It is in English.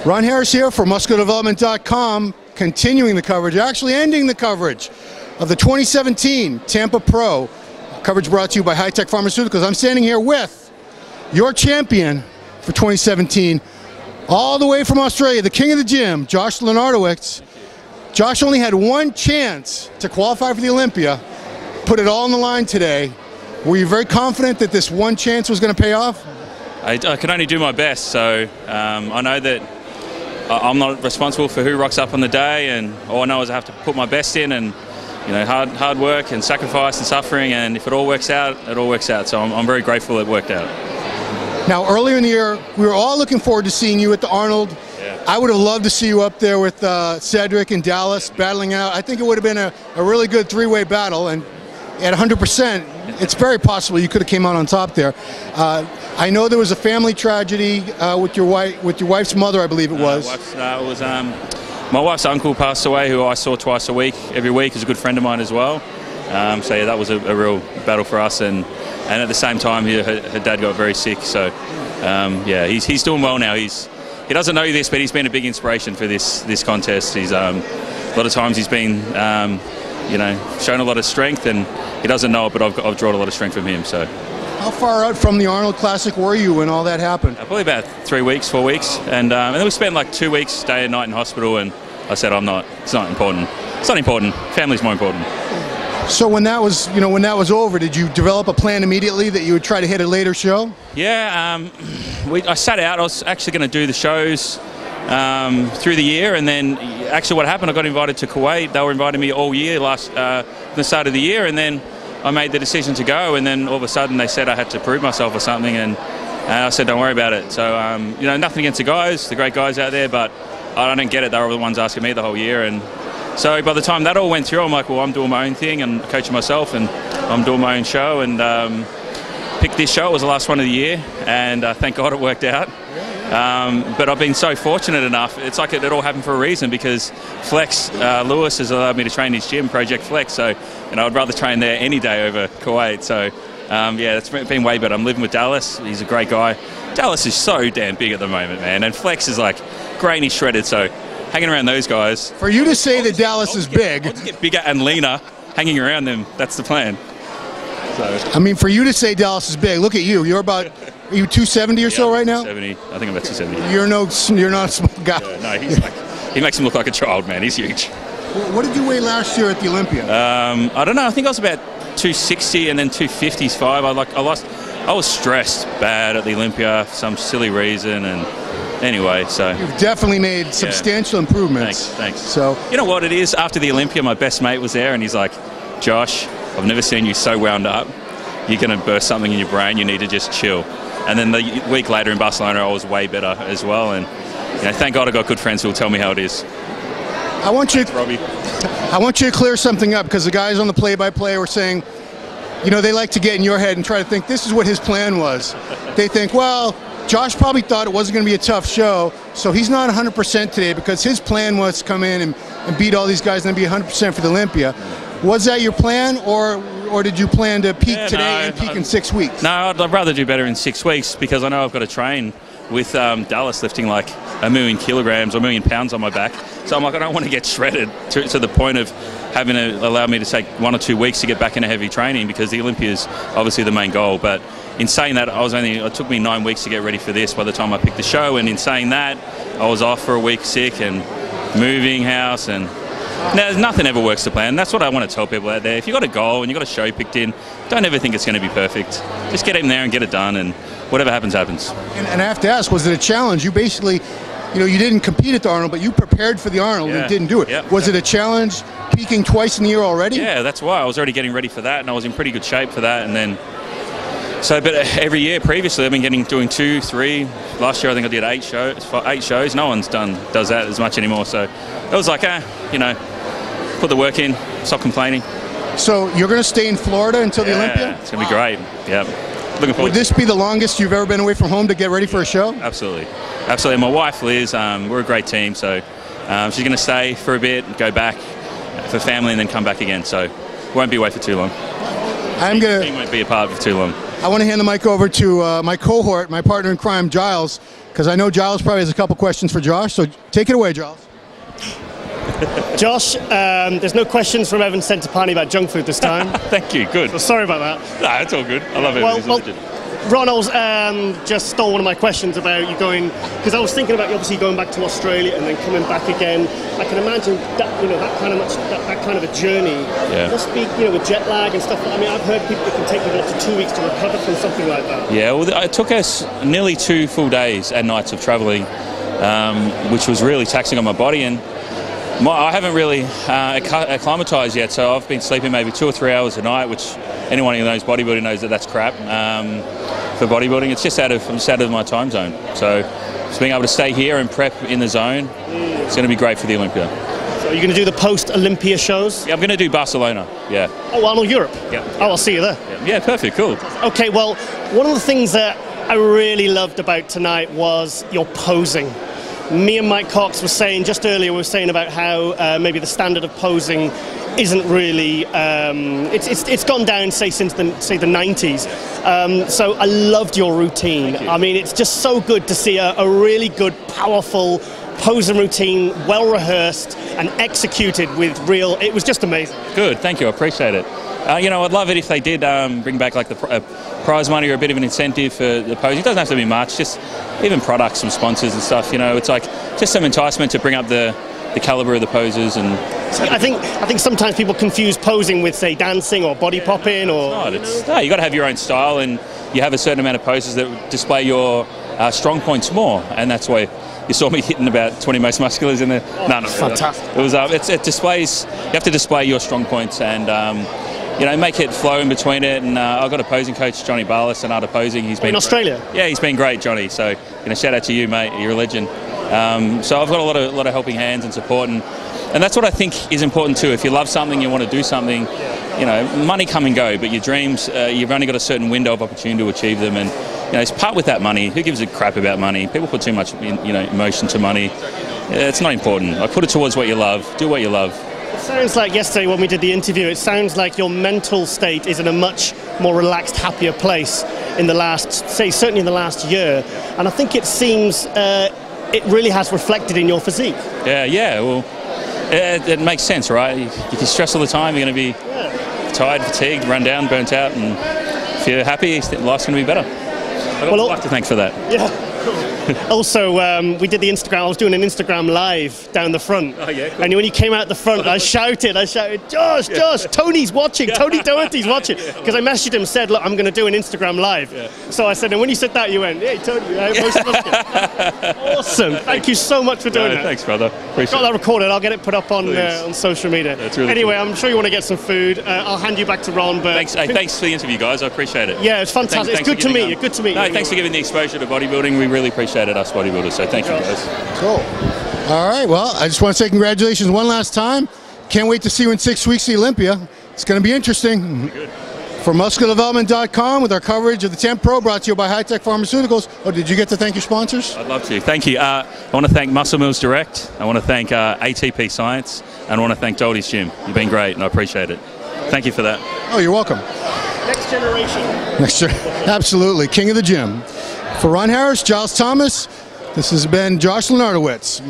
Ron Harris here for MuscularDevelopment.com, continuing the coverage, actually ending the coverage of the 2017 Tampa Pro. Coverage brought to you by High Tech Pharmaceuticals. I'm standing here with your champion for 2017, all the way from Australia, the king of the gym, Josh Lenartowicz. Josh only had one chance to qualify for the Olympia, put it all on the line today. Were you very confident that this one chance was going to pay off? I can only do my best, so I know that I'm not responsible for who rocks up on the day, and all I know is I have to put my best in, and hard work and sacrifice and suffering, and if it all works out, it all works out. So I'm very grateful it worked out. Now, earlier in the year, we were all looking forward to seeing you at the Arnold. Yeah. I would have loved to see you up there with Cedric and Dallas battling out. I think it would have been a really good three-way battle, and at 100%, it's very possible you could have came out on top there. I know there was a family tragedy with your wife's mother, I believe it was. My wife's uncle passed away, who I saw twice a week, every week. He's a good friend of mine as well. So yeah, that was a real battle for us, and at the same time, her dad got very sick. So yeah, he's doing well now. He doesn't know this, but he's been a big inspiration for this contest. He's a lot of times he's been shown a lot of strength, and he doesn't know it, but I've drawn a lot of strength from him. So. How far out from the Arnold Classic were you when all that happened? Probably about 3 weeks, 4 weeks, and then we spent like 2 weeks, day and night in hospital, and I said, it's not important. It's not important. Family's more important. So when that was over, did you develop a plan immediately that you would try to hit a later show? Yeah, I sat out. I was actually going to do the shows through the year, and then actually what happened, I got invited to Kuwait. They were inviting me all year the start of the year, and then I made the decision to go, and then all of a sudden they said I had to prove myself or something, and I said don't worry about it. So nothing against the guys, the great guys out there, but I don't get it. They were the ones asking me the whole year, and so by the time that all went through, I'm like, well, I'm doing my own thing and coaching myself, and I'm doing my own show, and picked this show. It was the last one of the year, and thank God it worked out. But I've been so fortunate enough. It's like it all happened for a reason, because Flex Lewis has allowed me to train his gym, Project Flex. So I'd rather train there any day over Kuwait. So yeah, it's been way better. I'm living with Dallas. He's a great guy. Dallas is so damn big at the moment, man, and Flex is like grainy shredded. So hanging around those guys. For you to say that Dallas is big, I'll just get bigger and leaner, hanging around them. That's the plan. So. I mean, for you to say Dallas is big, look at you. You're about, are you 270 or so right now? 270. I think I'm about 270. You're not a small guy. Yeah, no, he makes him look like a child, man. He's huge. What did you weigh last year at the Olympia? I don't know. I think I was about 260 and then 255. I was stressed bad at the Olympia for some silly reason, and anyway, so you've definitely made substantial improvements. Thanks. So you know what it is? After the Olympia, my best mate was there, and he's like, Josh, I've never seen you so wound up. You're going to burst something in your brain. You need to just chill. And then the week later in Barcelona, I was way better as well. And thank God I got good friends who will tell me how it is. I want you to clear something up, because the guys on the play-by-play were saying, they like to get in your head and try to think this is what his plan was. They think, well, Josh probably thought it wasn't going to be a tough show, so he's not 100% today because his plan was to come in and beat all these guys and then be 100% for the Olympia. Was that your plan, or did you plan to peak today and peak in 6 weeks? No, I'd rather do better in 6 weeks, because I know I've got to train with Dallas lifting like 1 million kilograms or 1 million pounds on my back. So I'm like, I don't want to get shredded to the point of having to allow me to take 1 or 2 weeks to get back into heavy training, because the Olympia is obviously the main goal. But in saying that, it took me 9 weeks to get ready for this by the time I picked the show. And in saying that, I was off for a week sick and moving house, and nothing ever works to plan. That's what I want to tell people out there. If you've got a goal and you've got a show picked in, don't ever think it's going to be perfect. Just get in there and get it done, and whatever happens, happens. And I have to ask, was it a challenge? You basically, you didn't compete at the Arnold, but you prepared for the Arnold and didn't do it. Yep. Was it a challenge peaking twice in the year already? Yeah, that's why. I was already getting ready for that, and I was in pretty good shape for that. And then, but every year previously, I've been doing 2, 3. Last year, I think I did 8 shows. No one's does that as much anymore. So it was like, put the work in, stop complaining. So you're going to stay in Florida until the Olympia? It's going to be great. Yeah. Looking forward. Would this be the longest you've ever been away from home to get ready for a show? Absolutely. My wife, Liz, we're a great team, so she's going to stay for a bit, go back for family, and then come back again. So won't be away for too long. The team won't be apart for too long. I want to hand the mic over to my cohort, my partner in crime, Giles, because I know Giles probably has a couple questions for Josh. So take it away, Giles. Josh, there's no questions from Evan Centopani about junk food this time. Thank you. Good. So sorry about that. Nah, it's all good. I love it. Well, Ronald just stole one of my questions about you going, because I was thinking about you obviously going back to Australia and then coming back again. I can imagine that, you know, that kind of a journey must be, you know, with jet lag and stuff. I mean, I've heard people, it can take people up to 2 weeks to recover from something like that. Yeah, well, it took us nearly 2 full days and nights of travelling, which was really taxing on my body. And I haven't really acclimatised yet, so I've been sleeping maybe 2 or 3 hours a night, which anyone who knows bodybuilding knows that that's crap. For bodybuilding, I'm just out of my time zone. So just being able to stay here and prep in the zone, it's going to be great for the Olympia. So are you going to do the post-Olympia shows? Yeah, I'm going to do Barcelona, yeah. Oh, Arnold, Europe? Yeah. Oh, I'll see you there. Yeah, perfect, cool. Okay, well, one of the things that I really loved about tonight was your posing. Me and Mike Cox were saying just earlier, we were saying about how maybe the standard of posing isn't really, it's gone down, say, since the 90s. So I loved your routine. I mean, it's just so good to see a really good, powerful posing routine, well rehearsed and executed with real, it was just amazing. Good, thank you, I appreciate it. You know, I'd love it if they did bring back like the prize money or a bit of an incentive for the posing. It doesn't have to be much, just even products, some sponsors and stuff, you know, it's like just some enticement to bring up the caliber of the poses. And I think sometimes people confuse posing with, say, dancing or body popping or... No, you got to have your own style, and you have a certain amount of poses that display your strong points more, and that's why you saw me hitting about 20 most musculars in there. No, fantastic. It was it displays, you have to display your strong points and you know, make it flow in between it. And I've got a posing coach, Johnny Barlas, and Art of Posing. He's been in Australia. Yeah, he's been great, Johnny. So, you know, shout out to you, mate. You're a legend. So I've got a lot of helping hands and support, and that's what I think is important too. If you love something, you want to do something. You know, money come and go, but your dreams, you've only got a certain window of opportunity to achieve them. And you know, it's part with that money. Who gives a crap about money? People put too much, you know, emotion to money. It's not important. I put it towards what you love. Do what you love. It sounds like yesterday when we did the interview, it sounds like your mental state is in a much more relaxed, happier place in the last, say, certainly in the last year. And I think it seems it really has reflected in your physique. Yeah. Well, it makes sense, right? If you stress all the time, you're going to be tired, fatigued, run down, burnt out, and if you're happy, life's going to be better. I've got a lot to thank for that. Yeah. Also, we did the Instagram. I was doing an Instagram live down the front. Oh, yeah, cool. And when you came out the front, I shouted, Josh, Tony's watching, Tony Doherty's watching. Because I messaged him and said, look, I'm going to do an Instagram live. Yeah. So I said, and when you said that, you went, hey, Tony, awesome. Thank you so much for doing that. Thanks, brother. Appreciate got that recorded. I'll get it put up on social media. That's really anyway, cool. I'm sure you want to get some food. I'll hand you back to Ron. But thanks for the interview, guys. I appreciate it. Yeah, it's fantastic. It's good to meet you. Good to meet you. No, thanks for giving the exposure to bodybuilding. We really appreciate it, us bodybuilders. So thank you, guys. Cool. All right. Well, I just want to say congratulations one last time. Can't wait to see you in 6 weeks at Olympia. It's going to be interesting. Good. For musculardevelopment.com with our coverage of the Tampa Pro, brought to you by High Tech Pharmaceuticals. Oh, did you get to thank your sponsors? I'd love to. Thank you. I want to thank Muscle Mills Direct. I want to thank ATP Science. And I want to thank Doherty's Gym. You've been great, and I appreciate it. Thank you for that. Oh, you're welcome. Next generation. Absolutely. King of the gym. For Ron Harris, Giles Thomas, this has been Josh Lenartowicz.